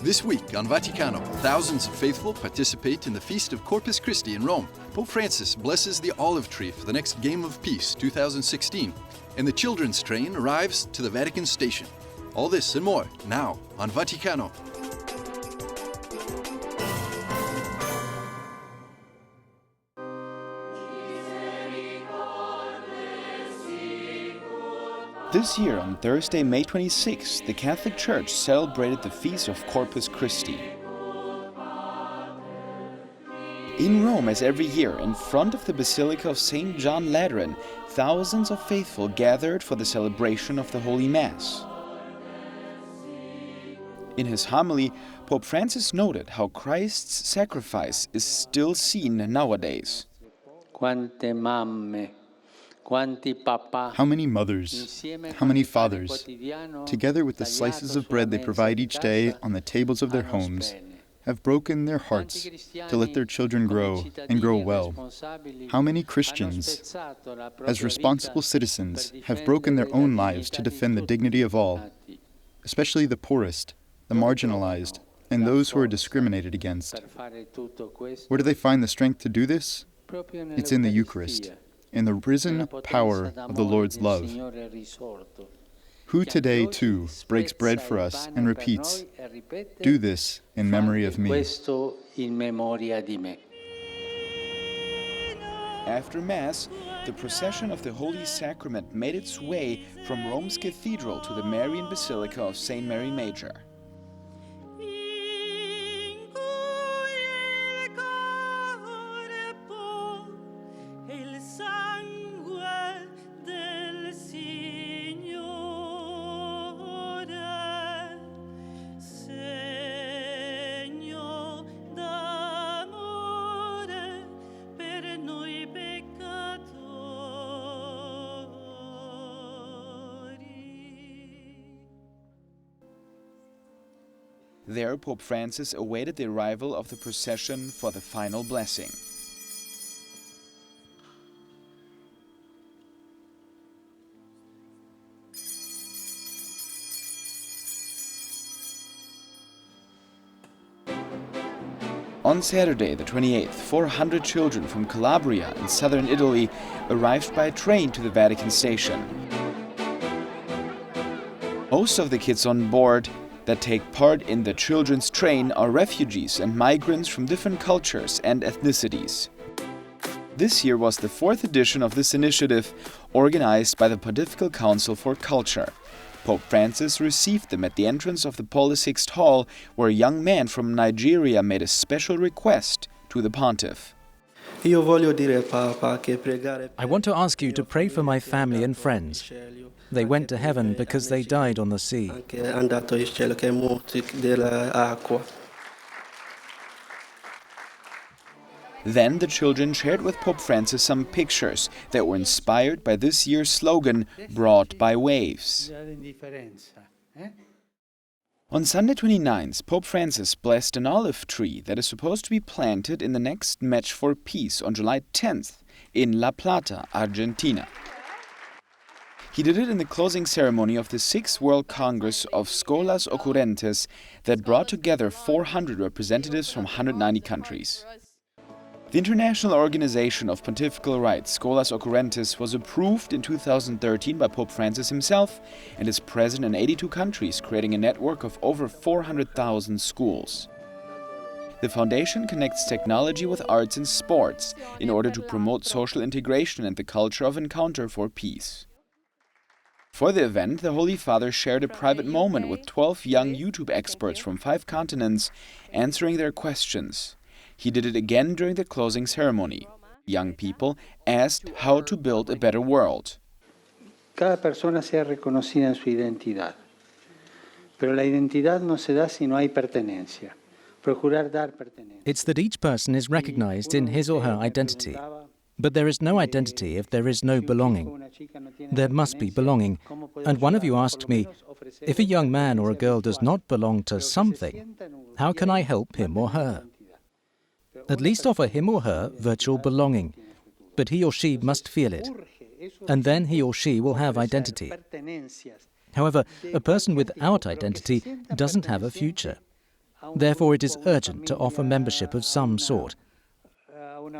This week on Vaticano, thousands of faithful participate in the Feast of Corpus Christi in Rome. Pope Francis blesses the olive tree for the next Game of Peace 2016, and the children's train arrives to the Vatican station. All this and more now on Vaticano. This year, on Thursday, May 26, the Catholic Church celebrated the Feast of Corpus Christi. In Rome, as every year, in front of the Basilica of St. John Lateran, thousands of faithful gathered for the celebration of the Holy Mass. In his homily, Pope Francis noted how Christ's sacrifice is still seen nowadays. How many mothers, how many fathers, together with the slices of bread they provide each day on the tables of their homes, have broken their hearts to let their children grow and grow well. How many Christians, as responsible citizens, have broken their own lives to defend the dignity of all, especially the poorest, the marginalized, and those who are discriminated against. Where do they find the strength to do this? It's in the Eucharist, in the risen power of the Lord's love. Who today, too, breaks bread for us and repeats, "Do this in memory of me." After Mass, the procession of the Holy Sacrament made its way from Rome's cathedral to the Marian Basilica of St. Mary Major. There, Pope Francis awaited the arrival of the procession for the final blessing. On Saturday, the 28th, 400 children from Calabria in southern Italy arrived by train to the Vatican station. Most of the kids on board that take part in the children's train are refugees and migrants from different cultures and ethnicities. This year was the fourth edition of this initiative, organized by the Pontifical Council for Culture. Pope Francis received them at the entrance of the Paul VI Hall, where a young man from Nigeria made a special request to the pontiff. I want to ask you to pray for my family and friends. They went to heaven because they died on the sea. Then the children shared with Pope Francis some pictures that were inspired by this year's slogan, "Brought by Waves." On Sunday 29th, Pope Francis blessed an olive tree that is supposed to be planted in the next Match for Peace on July 10th in La Plata, Argentina. He did it in the closing ceremony of the 6th World Congress of Scholas Occurrentes that brought together 400 representatives from 190 countries. The International Organization of Pontifical Rights, Scholas Occurrentes, was approved in 2013 by Pope Francis himself and is present in 82 countries, creating a network of over 400,000 schools. The foundation connects technology with arts and sports in order to promote social integration and the culture of encounter for peace. For the event, the Holy Father shared a private moment with 12 young YouTube experts from 5 continents, answering their questions. He did it again during the closing ceremony. Young people asked how to build a better world. Cada persona sea reconocida en su identidad, pero la identidad no se da si no hay pertenencia. Procurar dar pertenencia. It's that each person is recognized in his or her identity. But there is no identity if there is no belonging. There must be belonging. And one of you asked me, if a young man or a girl does not belong to something, how can I help him or her? At least offer him or her virtual belonging. But he or she must feel it. And then he or she will have identity. However, a person without identity doesn't have a future. Therefore, it is urgent to offer membership of some sort.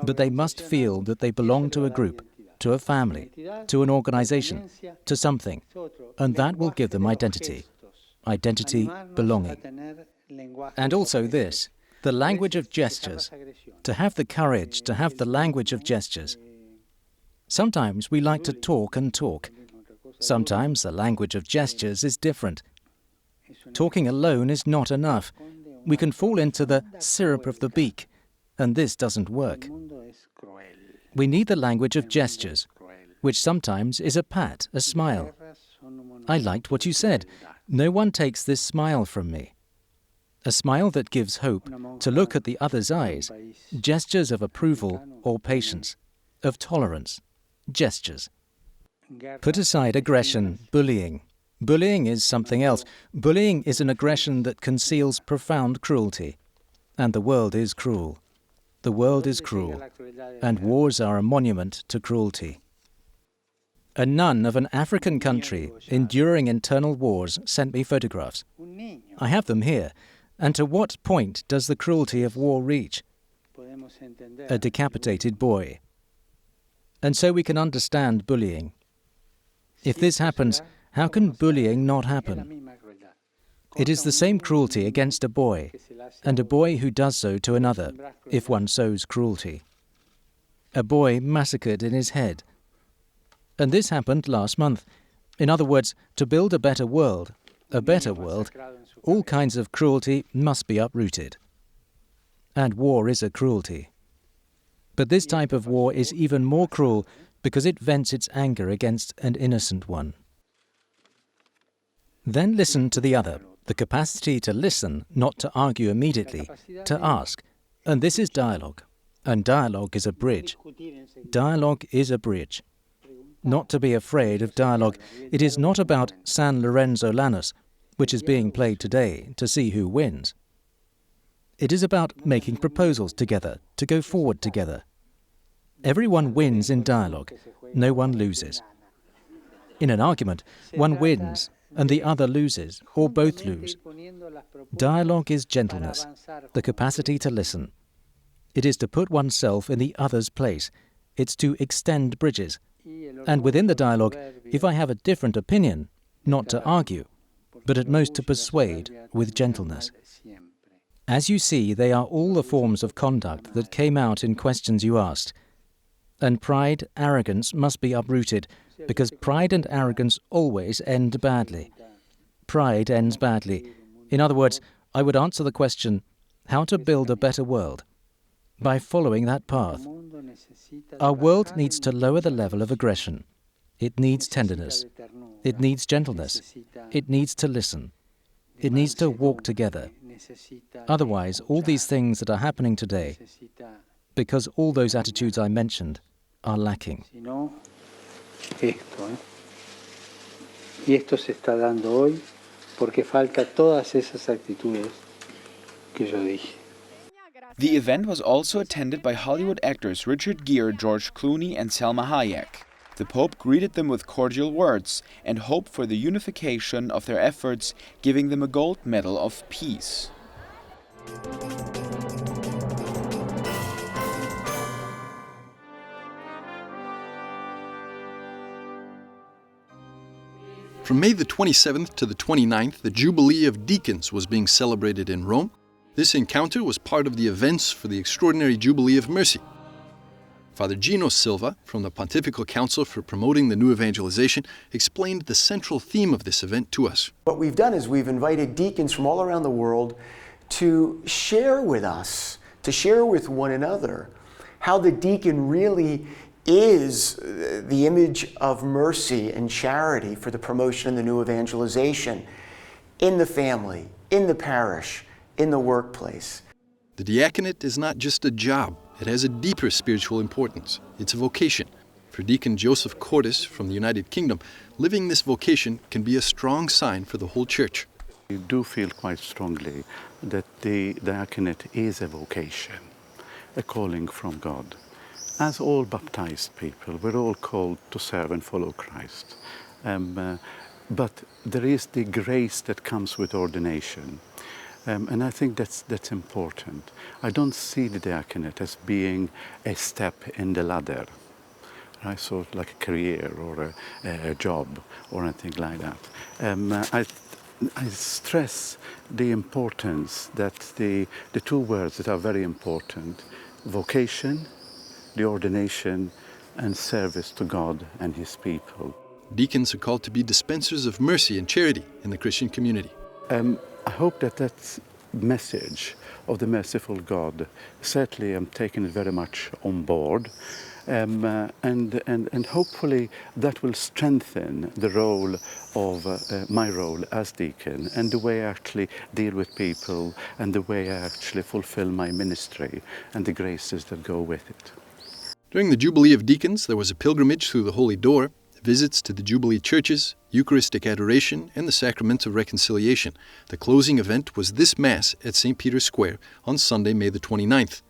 But they must feel that they belong to a group, to a family, to an organization, to something, and that will give them identity. Identity, belonging. And also this, the language of gestures. To have the courage to have the language of gestures. Sometimes we like to talk and talk. Sometimes the language of gestures is different. Talking alone is not enough. We can fall into the syrup of the beak, and this doesn't work. We need the language of gestures, which sometimes is a pat, a smile. I liked what you said. No one takes this smile from me. A smile that gives hope, to look at the other's eyes, gestures of approval or patience, of tolerance, gestures. Put aside aggression, bullying. Bullying is something else. Bullying is an aggression that conceals profound cruelty. And the world is cruel. The world is cruel, and wars are a monument to cruelty. A nun of an African country enduring internal wars sent me photographs. I have them here. And to what point does the cruelty of war reach? A decapitated boy. And so we can understand bullying. If this happens, how can bullying not happen? It is the same cruelty against a boy, and a boy who does so to another, if one sows cruelty. A boy massacred in his head. And this happened last month. In other words, to build a better world, all kinds of cruelty must be uprooted. And war is a cruelty. But this type of war is even more cruel because it vents its anger against an innocent one. Then listen to the other, the capacity to listen, not to argue immediately, to ask. And this is dialogue. And dialogue is a bridge. Dialogue is a bridge. Not to be afraid of dialogue. It is not about San Lorenzo Lanos, which is being played today to see who wins. It is about making proposals together, to go forward together. Everyone wins in dialogue. No one loses. In an argument, one wins and the other loses, or both lose. Dialogue is gentleness, the capacity to listen. It is to put oneself in the other's place. It's to extend bridges. And within the dialogue, if I have a different opinion, not to argue, but at most to persuade with gentleness. As you see, they are all the forms of conduct that came out in questions you asked. And pride, arrogance must be uprooted, because pride and arrogance always end badly. Pride ends badly. In other words, I would answer the question, how to build a better world, by following that path. Our world needs to lower the level of aggression. It needs tenderness. It needs gentleness. It needs to listen. It needs to walk together. Otherwise, all these things that are happening today, because all those attitudes I mentioned, are lacking. Y esto se está dando hoy porque falta todas esas actitudes que yo dije. The event was also attended by Hollywood actors Richard Gere, George Clooney, and Salma Hayek. The Pope greeted them with cordial words and hoped for the unification of their efforts, giving them a gold medal of peace. From May the 27th to the 29th, the Jubilee of Deacons was being celebrated in Rome. This encounter was part of the events for the extraordinary Jubilee of Mercy. Father Gino Silva, from the Pontifical Council for Promoting the New Evangelization, explained the central theme of this event to us. What we've done is we've invited deacons from all around the world to share with us, to share with one another, how the deacon really is the image of mercy and charity for the promotion and the new evangelization in the family, in the parish, in the workplace. The diaconate is not just a job. It has a deeper spiritual importance. It's a vocation. For Deacon Joseph Cordes from the United Kingdom, living this vocation can be a strong sign for the whole Church. I do feel quite strongly that the diaconate is a vocation, a calling from God. As all baptized people, we're all called to serve and follow Christ. But there is the grace that comes with ordination. And I think that's important. I don't see the diaconate as being a step in the ladder. I saw it like a career or a job or anything like that. I stress the importance that the two words that are very important, vocation, the ordination, and service to God and His people. Deacons are called to be dispensers of mercy and charity in the Christian community. I hope that message of the merciful God, certainly I'm taking it very much on board, and hopefully that will strengthen the role of my role as deacon and the way I actually deal with people and the way I actually fulfill my ministry and the graces that go with it. During the Jubilee of Deacons, there was a pilgrimage through the Holy Door, visits to the Jubilee churches, Eucharistic adoration, and the Sacrament of Reconciliation. The closing event was this Mass at St. Peter's Square on Sunday, May the 29th.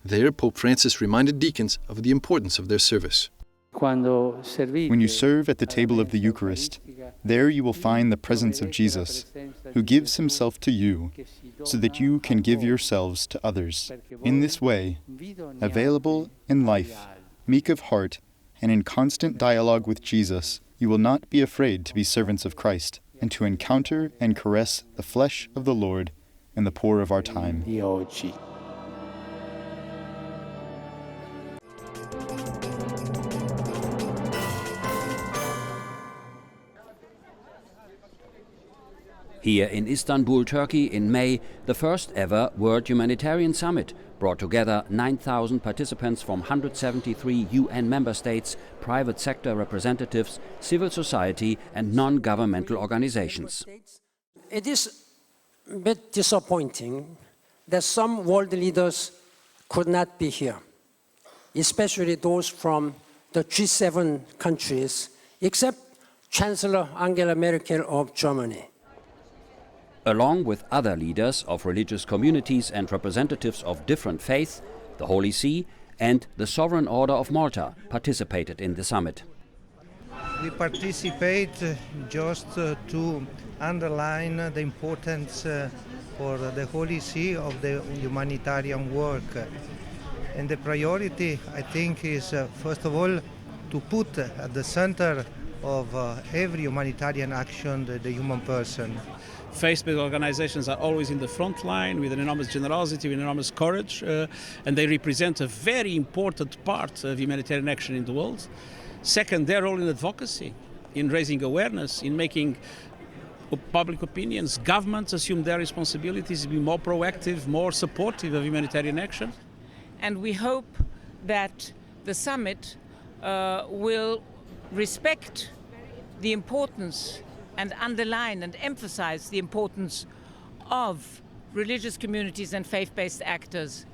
There, Pope Francis reminded deacons of the importance of their service. When you serve at the table of the Eucharist, there you will find the presence of Jesus, who gives himself to you, so that you can give yourselves to others. In this way, available in life, meek of heart, and in constant dialogue with Jesus, you will not be afraid to be servants of Christ, and to encounter and caress the flesh of the Lord and the poor of our time. Here in Istanbul, Turkey, in May, the first ever World Humanitarian Summit brought together 9,000 participants from 173 UN member states, private sector representatives, civil society and non-governmental organizations. It is a bit disappointing that some world leaders could not be here, especially those from the G7 countries, except Chancellor Angela Merkel of Germany. Along with other leaders of religious communities and representatives of different faiths, the Holy See and the Sovereign Order of Malta participated in the summit. We participate just to underline the importance for the Holy See of the humanitarian work. And the priority, I think, is first of all to put at the center of every humanitarian action the human person. Faith-based organizations are always in the front line with an enormous generosity, with enormous courage, and they represent a very important part of humanitarian action in the world. Second, their role in advocacy, in raising awareness, in making public opinions. Governments assume their responsibilities to be more proactive, more supportive of humanitarian action. And we hope that the summit will respect the importance and underline and emphasize the importance of religious communities and faith-based actors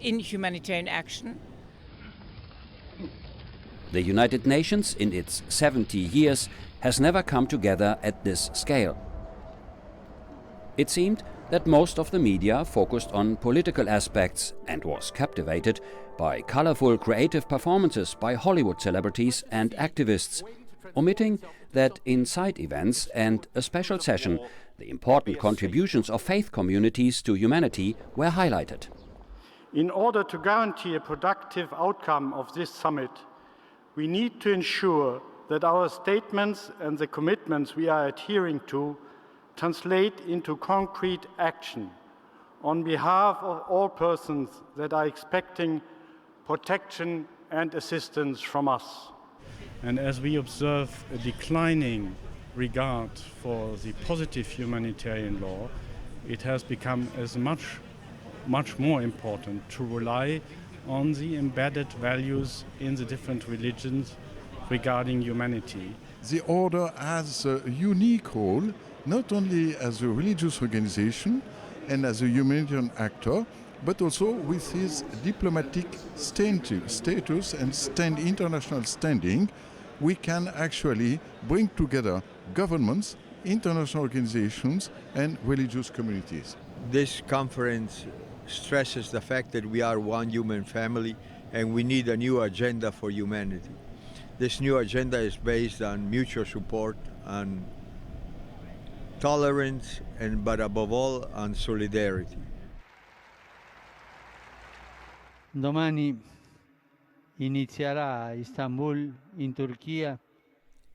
in humanitarian action. The United Nations, in its 70 years, has never come together at this scale. It seemed that most of the media focused on political aspects and was captivated by colorful creative performances by Hollywood celebrities and activists, omitting that in side events and a special session, the important contributions of faith communities to humanity were highlighted. In order to guarantee a productive outcome of this summit, we need to ensure that our statements and the commitments we are adhering to translate into concrete action on behalf of all persons that are expecting protection and assistance from us. And as we observe a declining regard for the positive humanitarian law, it has become as much more important to rely on the embedded values in the different religions regarding humanity. The order has a unique role, not only as a religious organization and as a humanitarian actor, but also with his diplomatic status and international standing. We can actually bring together governments, international organizations, and religious communities. This conference stresses the fact that we are one human family and we need a new agenda for humanity. This new agenda is based on mutual support, on tolerance, but above all, on solidarity. Domani inizierà a Istanbul, in Turchia.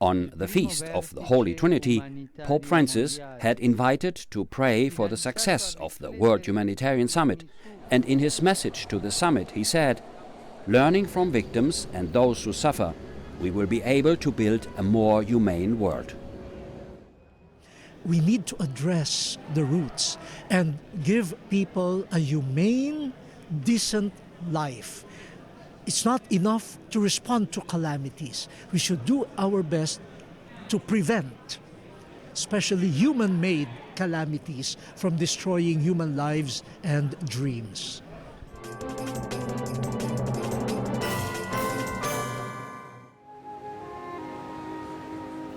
On the Feast of the Holy Trinity, Pope Francis had invited to pray for the success of the World Humanitarian Summit, and in his message to the summit he said, "Learning from victims and those who suffer, we will be able to build a more humane world." We need to address the roots and give people a humane, decent life. It's not enough to respond to calamities. We should do our best to prevent, especially human-made calamities, from destroying human lives and dreams.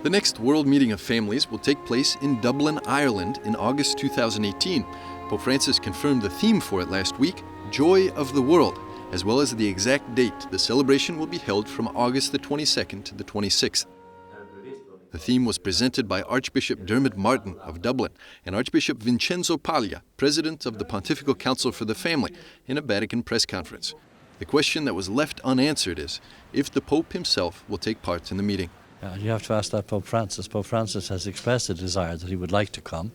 The next World Meeting of Families will take place in Dublin, Ireland in August 2018. Pope Francis confirmed the theme for it last week, Joy of the World, as well as the exact date. The celebration will be held from August the 22nd to the 26th. The theme was presented by Archbishop Dermot Martin of Dublin and Archbishop Vincenzo Paglia, President of the Pontifical Council for the Family, in a Vatican press conference. The question that was left unanswered is if the Pope himself will take part in the meeting. You have to ask that Pope Francis. Pope Francis has expressed a desire that he would like to come,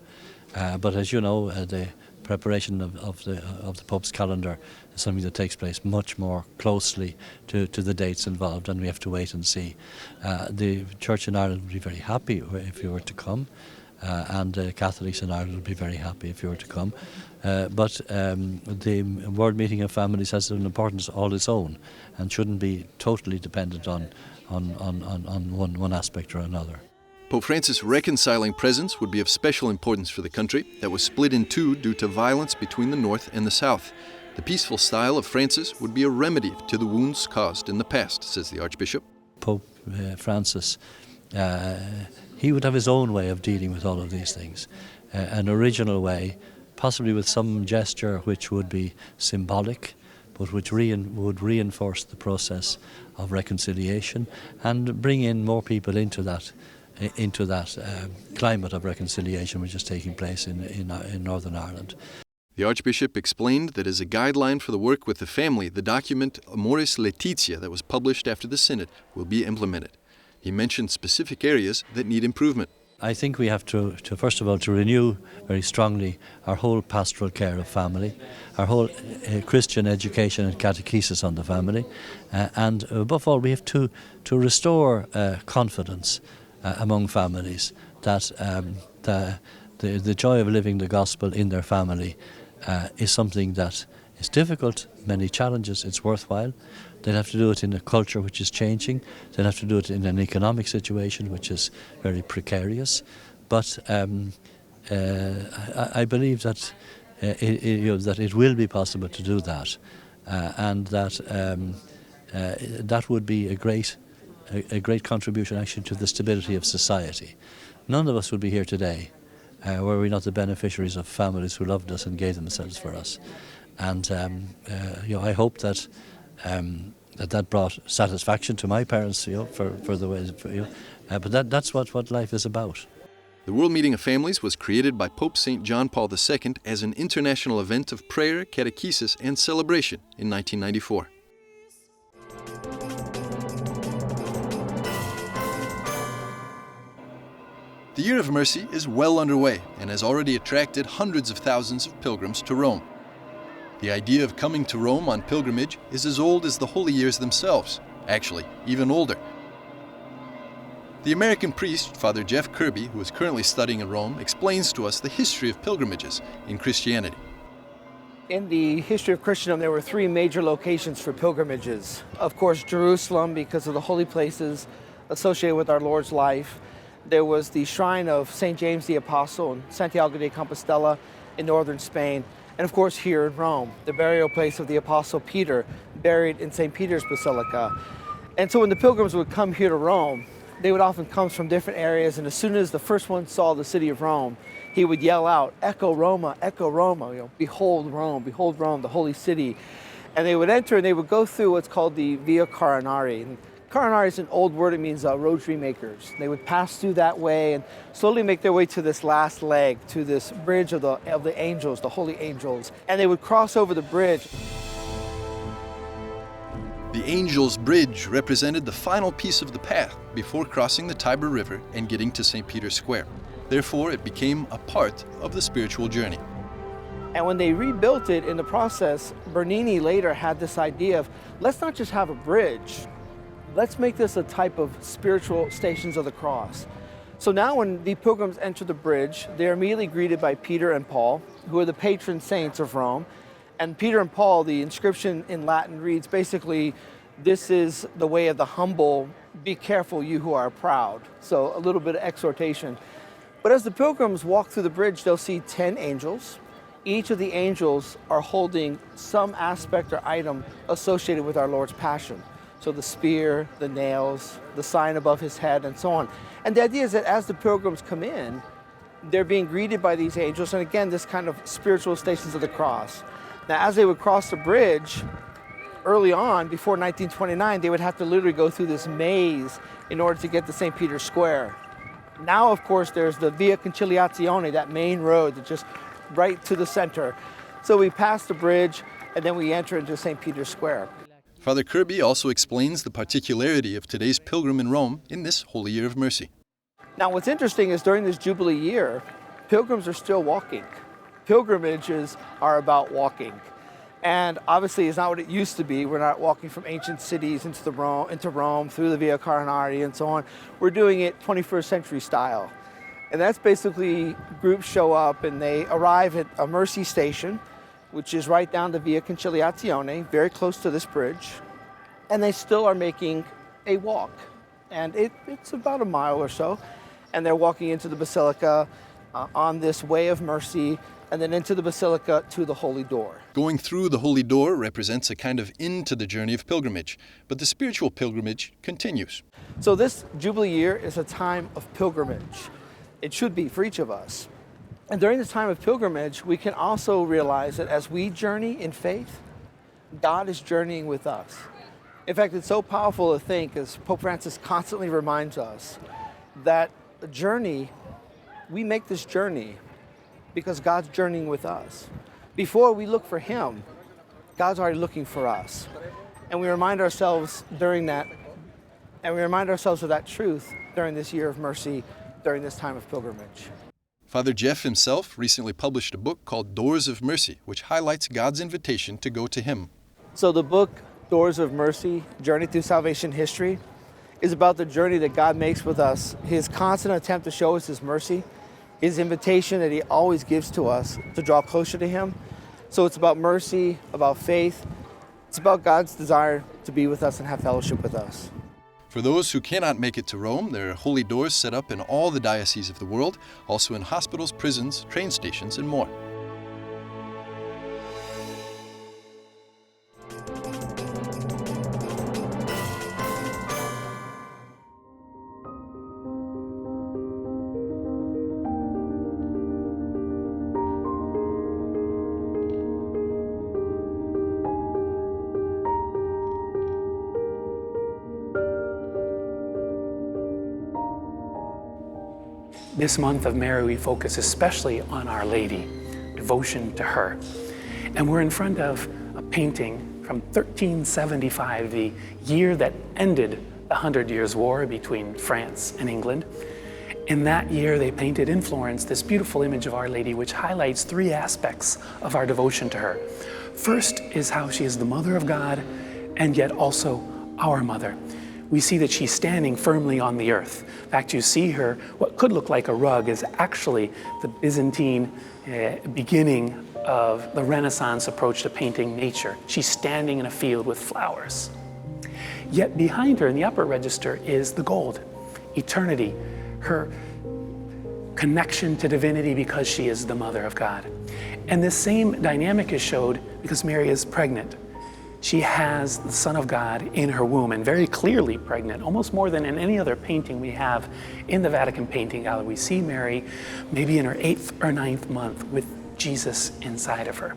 but as you know, the preparation of the Pope's calendar is something that takes place much more closely to the dates involved, and we have to wait and see. The Church in Ireland would be very happy if you were to come, and Catholics in Ireland would be very happy if you were to come. But the World Meeting of Families has an importance all its own and shouldn't be totally dependent on one aspect or another. Pope Francis' reconciling presence would be of special importance for the country that was split in two due to violence between the North and the South. The peaceful style of Francis would be a remedy to the wounds caused in the past, says the Archbishop. Pope Francis, he would have his own way of dealing with all of these things, an original way, possibly with some gesture which would be symbolic, but which would reinforce the process of reconciliation and bring in more people into that climate of reconciliation which is taking place in Northern Ireland. The Archbishop explained that as a guideline for the work with the family, the document Amoris Laetitia that was published after the Synod will be implemented. He mentioned specific areas that need improvement. I think we have to first of all, to renew very strongly our whole pastoral care of family, our whole Christian education and catechesis on the family, and above all, we have to restore confidence among families that the joy of living the gospel in their family is something that is difficult, many challenges, it's worthwhile. They'll have to do it in a culture which is changing. They'll have to do it in an economic situation which is very precarious. But I believe that it will be possible to do that, and that that would be a great contribution actually to the stability of society. None of us would be here today were we not the beneficiaries of families who loved us and gave themselves for us. And I hope that that brought satisfaction to my parents, for the way, but that's what life is about. The World Meeting of Families was created by Pope St. John Paul II as an international event of prayer, catechesis, and celebration in 1994. The Year of Mercy is well underway and has already attracted hundreds of thousands of pilgrims to Rome. The idea of coming to Rome on pilgrimage is as old as the holy years themselves, actually, even older. The American priest, Father Jeff Kirby, who is currently studying in Rome, explains to us the history of pilgrimages in Christianity. In the history of Christendom, there were three major locations for pilgrimages. Of course, Jerusalem, because of the holy places associated with our Lord's life. There was the shrine of St. James the Apostle in Santiago de Compostela in northern Spain. And of course, here in Rome, the burial place of the Apostle Peter, buried in St. Peter's Basilica. And so when the pilgrims would come here to Rome, they would often come from different areas, and as soon as the first one saw the city of Rome, he would yell out, Ecco Roma, behold Rome, the holy city. And they would enter and they would go through what's called the Via Coronari. And Coronari is an old word. It means rosary makers. They would pass through that way and slowly make their way to this last leg, to this bridge of the angels, the holy angels. And they would cross over the bridge. The Angels' Bridge represented the final piece of the path before crossing the Tiber River and getting to St. Peter's Square. Therefore, it became a part of the spiritual journey. And when they rebuilt it in the process, Bernini later had this idea of, let's not just have a bridge, let's make this a type of spiritual Stations of the Cross. So now when the pilgrims enter the bridge, they're immediately greeted by Peter and Paul, who are the patron saints of Rome. And Peter and Paul, the inscription in Latin reads basically, this is the way of the humble, be careful you who are proud. So a little bit of exhortation. But as the pilgrims walk through the bridge, they'll see 10 angels. Each of the angels are holding some aspect or item associated with our Lord's Passion. So the spear, the nails, the sign above his head, and so on. And the idea is that as the pilgrims come in, they're being greeted by these angels, and again, this kind of spiritual Stations of the Cross. Now, as they would cross the bridge, early on, before 1929, they would have to literally go through this maze in order to get to St. Peter's Square. Now, of course, there's the Via Conciliazione, that main road that just right to the center. So we pass the bridge, and then we enter into St. Peter's Square. Father Kirby also explains the particularity of today's pilgrim in Rome in this Holy Year of Mercy. Now, what's interesting is during this Jubilee year, pilgrims are still walking. Pilgrimages are about walking. And obviously, it's not what it used to be. We're not walking from ancient cities into Rome, through the Via Coronari and so on. We're doing it 21st century style. And that's basically groups show up and they arrive at a Mercy station, which is right down the Via Conciliazione, very close to this bridge. And they still are making a walk. And it's about a mile or so. And they're walking into the Basilica on this way of mercy, and then into the Basilica to the Holy Door. Going through the Holy Door represents a kind of end to the journey of pilgrimage, but the spiritual pilgrimage continues. So this Jubilee year is a time of pilgrimage. It should be for each of us. And during this time of pilgrimage, we can also realize that as we journey in faith, God is journeying with us. In fact, it's so powerful to think, as Pope Francis constantly reminds us, that the journey, we make this journey because God's journeying with us. Before we look for him, God's already looking for us. And we remind ourselves during that, and we remind ourselves of that truth during this year of mercy, during this time of pilgrimage. Father Jeff himself recently published a book called Doors of Mercy, which highlights God's invitation to go to him. So the book, Doors of Mercy, Journey Through Salvation History, is about the journey that God makes with us, his constant attempt to show us his mercy, his invitation that he always gives to us to draw closer to him. So it's about mercy, about faith. It's about God's desire to be with us and have fellowship with us. For those who cannot make it to Rome, there are holy doors set up in all the dioceses of the world, also in hospitals, prisons, train stations, and more. This month of Mary, we focus especially on Our Lady, devotion to her. And we're in front of a painting from 1375, the year that ended the 100 Years' War between France and England. In that year, they painted in Florence this beautiful image of Our Lady, which highlights three aspects of our devotion to her. First is how she is the Mother of God, and yet also our Mother. We see that she's standing firmly on the earth. In fact, you see her, what could look like a rug is actually the Byzantine beginning of the Renaissance approach to painting nature. She's standing in a field with flowers. Yet behind her in the upper register is the gold, eternity, her connection to divinity because she is the Mother of God. And this same dynamic is showed because Mary is pregnant. She has the Son of God in her womb, and very clearly pregnant, almost more than in any other painting we have in the Vatican painting gallery. We see Mary maybe in her 8th or 9th month with Jesus inside of her.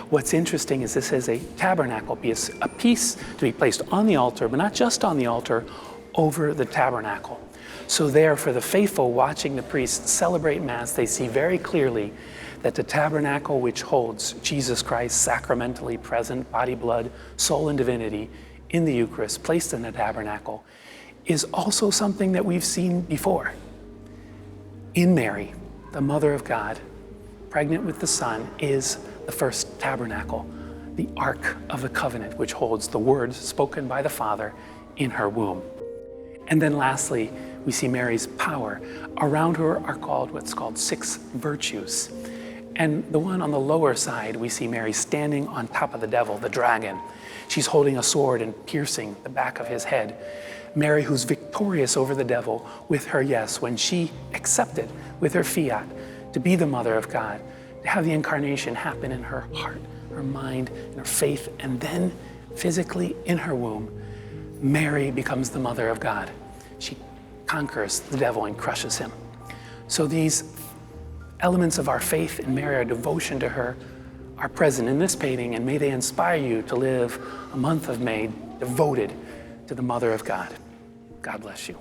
What's interesting is this is a tabernacle piece, a piece to be placed on the altar, but not just on the altar, over the tabernacle. So there, for the faithful watching the priests celebrate Mass, they see very clearly that the tabernacle, which holds Jesus Christ sacramentally present, body, blood, soul, and divinity in the Eucharist, placed in the tabernacle, is also something that we've seen before. In Mary, the Mother of God, pregnant with the Son, is the first tabernacle, the Ark of the Covenant, which holds the words spoken by the Father in her womb. And then lastly, we see Mary's power. Around her are what's called 6 virtues. And the one on the lower side, we see Mary standing on top of the devil, the dragon. She's holding a sword and piercing the back of his head. Mary, who's victorious over the devil with her yes, when she accepted with her fiat to be the Mother of God, to have the incarnation happen in her heart, her mind, and her faith, and then physically in her womb, Mary becomes the Mother of God. She conquers the devil and crushes him. So these elements of our faith in Mary, our devotion to her, are present in this painting, and may they inspire you to live a month of May devoted to the Mother of God. God bless you.